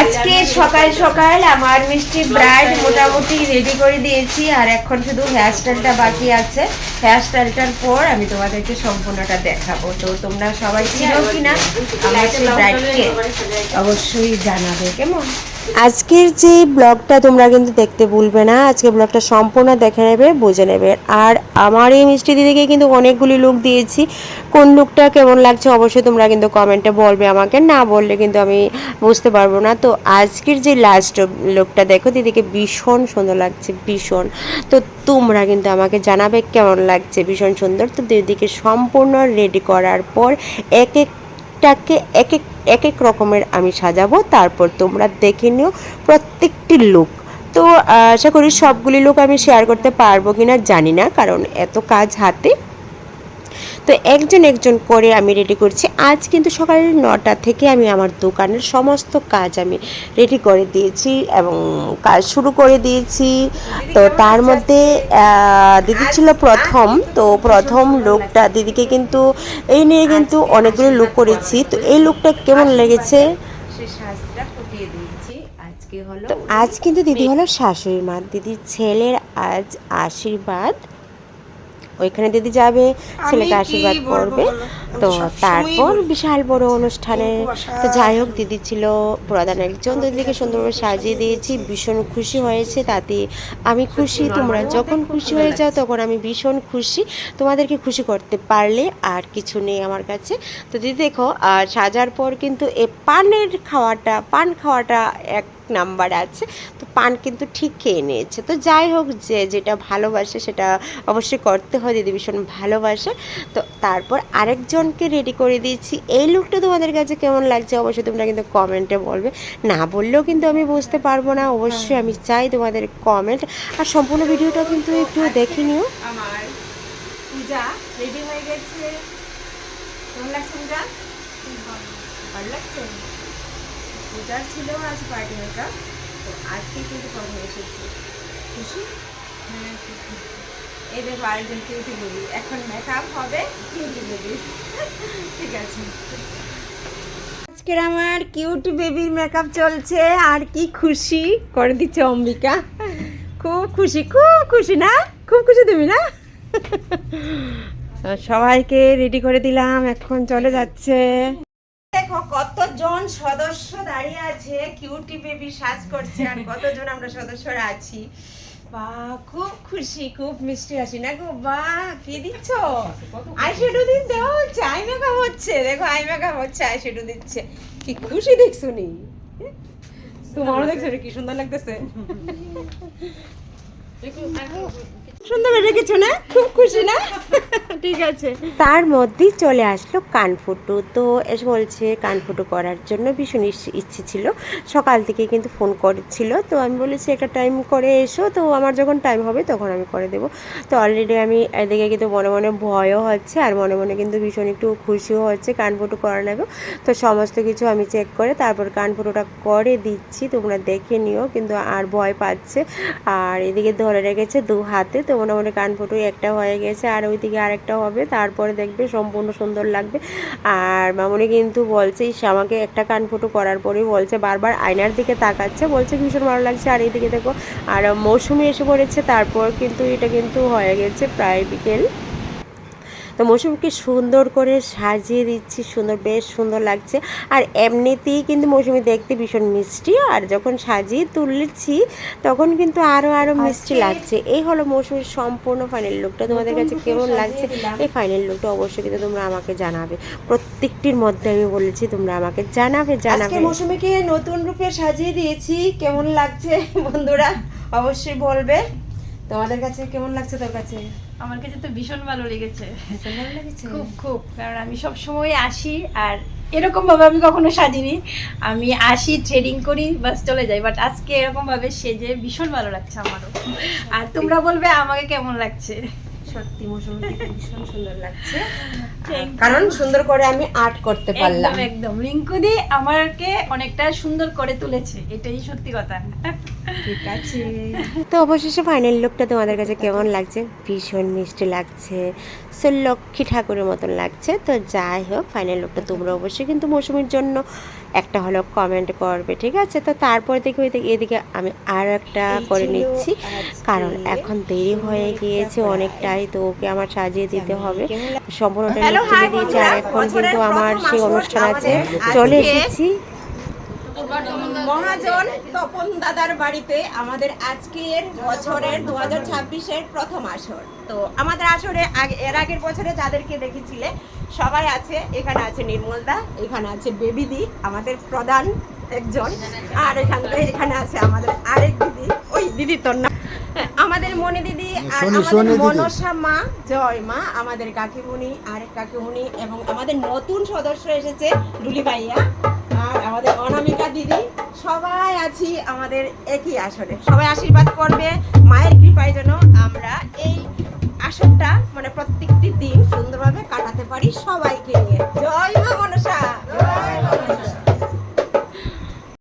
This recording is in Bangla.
আজকে সকাল সকাল আমার মিষ্টি ব্রাইড মোটামুটি রেডি করে দিয়েছি, আর এখন শুধু হেয়ার স্টাইলটা বাকি আছে। হেয়ার স্টাইলটার পর আমি তোমাদেরকে সম্পূর্ণটা দেখাবো। তো তোমরা সবাই চিনো কিনা আমার সেই ব্রাইডকে অবশ্যই জানাবে কেমন। আজকের যে ব্লগটা তোমরা কিন্তু দেখতে ভুলবে না, আজকের ব্লগটা সম্পূর্ণ দেখে নেবে, বুঝে নেবে। আর আমার এই মিষ্টি দিদিকে কিন্তু অনেকগুলি লুক দিয়েছি, কোন লুকটা কেমন লাগছে অবশ্যই তোমরা কিন্তু কমেন্টে বলবে আমাকে, না বললে কিন্তু আমি বুঝতে পারবো না। তো আজকের যে লাস্ট লুকটা দেখো, দিদিকে ভীষণ সুন্দর লাগছে, ভীষণ। তো তোমরা কিন্তু আমাকে জানাবে কেমন লাগছে, ভীষণ সুন্দর। তো দিদিকে সম্পূর্ণ রেডি করার পর এক একটাকে এক এক রকমের আমি সাজাবো, তারপর তোমরা দেখে নিও প্রত্যেকটি লুক। তো আশা করি সবগুলি লুক আমি শেয়ার করতে পারবো কিনা জানি না, কারণ এত কাজ হাতে। তো একজন একজন করে আমি রেডি করছি। আজ কিন্তু সকাল 9টা থেকে আমি আমার দোকানের সমস্ত কাজ আমি রেডি করে দিয়েছি এবং কাজ শুরু করে দিয়েছি। তো তার মধ্যে দিদি ছিল প্রথম, তো প্রথম লুকটা দিদিকে কিন্তু এই নিয়ে কিন্তু অনেকগুলো লুক করেছি। তো এই লুকটা কেমন লেগেছে তো আজ কিন্তু দিদি হলো শাশুড়ি মা, দিদির ছেলের আজ আশীর্বাদ, ওইখানে দিদি যাবে, ছেলেকে আশীর্বাদ করবে। তো তারপর বিশাল বড় অনুষ্ঠানে। তো যাই হোক, দিদি ছিল প্রধান একজন, দিদিকে সুন্দরভাবে সাজিয়ে দিয়েছি, ভীষণ খুশি হয়েছে, তাতে আমি খুশি। তোমরা যখন খুশি হয়ে যাও তখন আমি ভীষণ খুশি, তোমাদেরকে খুশি করতে পারলে আর কিছু নেই আমার কাছে। তো দিদি দেখো, আর সাজার পর কিন্তু এই পান খাওয়াটা এক নাম্বার আছে। তো পান কিন্তু ঠিক খেয়ে নিয়েছে। তো যাই হোক, যে যেটা ভালোবাসে সেটা অবশ্যই করতে হয়, দিদি ভীষণ ভালোবাসে। তো তারপর আরেকজনকে রেডি করে দিয়েছি। এই লুকটা তোমাদের কাছে কেমন লাগছে অবশ্যই তোমরা কিন্তু কমেন্টে বলবে, না বললেও কিন্তু আমি বুঝতে পারবো না। অবশ্যই আমি চাই তোমাদের কমেন্ট, আর সম্পূর্ণ ভিডিওটা কিন্তু একটু দেখে নিও। আমার পূজা রেডি হয়ে গেছে, কেমন লাগছে পূজা? ভালো লাগছে। পূজার ছিল আজ পার্টি মেকআপ, তো আজকে কিন্তু প্রথমে এসেছি। খুশি? হ্যাঁ খুশি। এই দেখো আরেকজন কিউটি বেবি, এখন মেকআপ হবে কিউটি বেবি। ঠিক আছে, আজকের আমার কিউট বেবির মেকআপ চলছে, আর কি খুশি করে দিচ্ছে অম্বিকা। খুব খুশি না? খুব খুশি তুমি না? সবাইকে রেডি করে দিলাম, এখন চলে যাচ্ছে। দেখো কতজন সদস্য দাঁড়িয়ে আছে, কিউটি বেবি সাজ করছে, আর কতজন আমরা সদস্যরা আছি। বাহ, খুব খুশি, খুব মিষ্টি হাসি না গো। বাহ, কি দিচ্ছ? আইশ্যাডো দিন দেওয়া হচ্ছে, আই মেকআপ হচ্ছে। দেখো আই মেকআপ হচ্ছে, আইশ্যাডো দিচ্ছে। কি খুশি দেখছো নি? তোমারও দেখছো কি সুন্দর লাগতেছে? সুন্দর রেখেছো না? খুব খুশি না? ঠিক আছে। তার মধ্যেই চলে আসলো কানফুটু। তো এসে বলছে কানফুটু করার জন্য ভীষণ ইচ্ছে ছিল, সকাল থেকে কিন্তু ফোন করেছিল। তো আমি বলেছি একটা টাইম করে এসো, তো আমার যখন টাইম হবে তখন আমি করে দেবো। তো অলরেডি আমি এদিকে কিন্তু মনে মনে ভয়ও হচ্ছে, আর মনে মনে কিন্তু ভীষণ একটু খুশিও হচ্ছে কানফুটু করা নেবো। তো সমস্ত কিছু আমি চেক করে তারপর কানফুটুটা করে দিচ্ছি, তোমরা দেখে নিও। কিন্তু আর ভয় পাচ্ছে, আর এদিকে ধরে রেখেছে 2 হাতে। তো মোটামুটি কানফুটু একটা হয়ে গেছে, আর ওইদিকে আরেকটা হবে, তারপরে দেখবে সম্পূর্ণ সুন্দর লাগবে। আর মামুনি কিন্তু বলছে, আমাকে একটা কানফুটু করার পরেই বলছে, বারবার আয়নার দিকে তাকাচ্ছে, বলছে ভীষণ ভালো লাগছে। আর এইদিকে দেখো, আর মৌসুমি এসে পড়েছে। তারপর কিন্তু এটা কিন্তু হয়ে গেছে প্রায় বিকেল। তো মৌসুমীকে সুন্দর করে সাজিয়ে দিচ্ছি, বেশ সুন্দর লাগছে। আর এমনিতেই কিন্তু মৌসুমী দেখতে ভীষণ মিষ্টি, আর যখন সাজিয়ে তুলেছি তখন কিন্তু আরও মিষ্টি লাগছে। এই হলো মৌসুমীর সম্পূর্ণ ফাইনাল লুকটা। তোমাদের কাছে কেমন লাগছে এই ফাইনাল লুকটা অবশ্যই কিন্তু তোমরা আমাকে জানাবে। প্রত্যেকটির মধ্যে আমি বলেছি তোমরা আমাকে জানাবে। মৌসুমীকে নতুন রূপে সাজিয়ে দিয়েছি, কেমন লাগছে বন্ধুরা অবশ্যই বলবে। তোমাদের কাছে কেমন লাগছে? তোর কাছে? আমার কাছে তো ভীষণ ভালো লেগেছে, খুব খুব। কারণ আমি সব সময় আসি, আর এরকম ভাবে আমি কখনো সাজিনি। আমি আসি, থ্রেডিং করি, বাস চলে যাই। বাট আজকে এরকম ভাবে সেজে ভীষণ ভালো লাগছে আমারও। আর তোমরা বলবে আমাকে কেমন লাগছে। সত্যি মৌসুমীকে ভীষণ সুন্দর লাগছে। কারণ সুন্দর করে আমি আর্ট করতে পারলাম। একদম একদম রিঙ্কুদি আমাকে অনেকটা সুন্দর করে তুলেছে, এটাই সত্যি কথা। ঠিক আছে, তো অবশেষে ফাইনাল লুকটা তোমাদের কাছে কেমন লাগছে? ভীষণ মিষ্টি লাগছে, সো লক্ষ্মী ঠাকুরের মতন লাগছে। তো যাই হোক, ফাইনাল লুকটা তোমরা অবশ্যই কিন্তু মৌসুমীর জন্য একটা হলো কমেন্ট করবে, ঠিক আছে? তো তারপরে দেখি এদিকে আমি আর একটা করে নিচ্ছি, কারণ এখন দেরি হয়ে গিয়েছে অনেকটাই, তো ওকে আমার সাজিয়ে দিতে হবে। সম্পূর্ণটা লুক তুলে দিয়েছি, আর এখন কিন্তু আমার সেই অনুষ্ঠান আছে, চলে এসেছি মহাজন তপন দাদার বাড়িতে। আমাদের আজকের বছরের 2026-এর প্রথম আসর। তো আমাদের আসরে এর আগের বছরে যাদেরকে দেখেছিলে সবাই আছে। এখানে আছে নির্মলদা, এখানে আছে বেবিদি আমাদের প্রধান একজন, আর এখানে আছে আমাদের আরেক দিদি, ওই দিদি তোর না, আমাদের মনি দিদি, আর আমাদের মনসা মা, জয় মা, আমাদের কাকিমুনি, আরেক কাকিমুনি, এবং আমাদের নতুন সদস্য এসেছে ডুলি ভাইয়া, আর আমাদের অনামিকা দিদি। সবাই আছি আমাদের একই আসরে। সবাই আশীর্বাদ করবে মায়ের কৃপায় যেন আমরা এই আসরটা মানে প্রত্যেকটি দিন সুন্দরভাবে কাটাতে পারি সবাইকে নিয়ে। জয় মা মনসা, জয় মা মনসা।